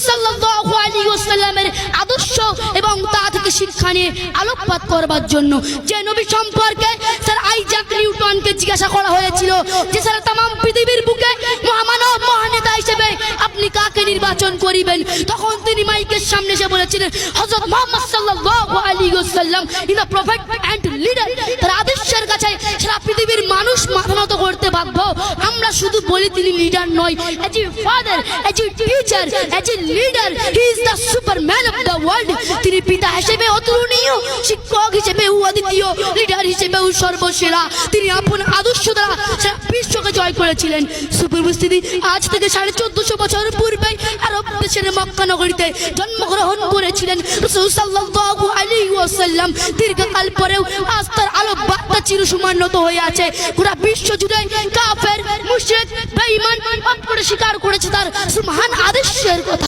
সাল্লাল্লাহু আলাইহি ওয়াসাল্লামের আদর্শ এবং তা থেকে শিক্ষা নিয়ে আলোকপাত করবার জন্য। যে নবী সম্পর্কে স্যার আইজাক নিউটনকে জিজ্ঞাসা করা হয়েছিল যে স্যার তামাম পৃথিবীর বুকে মহামানব মহানেতা হিসেবে আপনি কাকে নির্বাচন করিবেন, তখন তিনি মাইকের সামনে এসে বলেছিলেন হযরত মুহাম্মদ সাল্লাল্লাহু আলাইহি ওয়াসাল্লাম is the prophet and leader. তার আদর্শের কাছে সারা পৃথিবীর মানুষ মাথা নত করতে বাধ্য। আমরা শুধু বলি তিনি লিডার নয়, as a father, as a teacher, as a leader, he is the Superman of the world. তিনি পিতা হিসেবে অতুলনীয়, শিক্ষক হিসেবেও অদ্বিতীয়, লিডার হিসেবেও সর্বসেরা। তিনি আপন আদর্শ দ্বারা সারা বিশ্বকে জয় করেছিলেন। সুপরিস্থিতি আজ থেকে 1450 বছর পূর্বে আরব দেশের মক্কা নগরীতে জন্মগ্রহণ করেছিলেন রাসূল সাল্লাল্লাহু আলাইহি ওয়াসাল্লাম। দীর্ঘকাল পরেও আজ তার আলোক বার্তা চিরসমান্বিত হয়ে আছে। পুরো বিশ্ব জুড়ে কাফের, মুশরিক, বেঈমান অস্বীকার করেছে তার মহান আদর্শের কথা।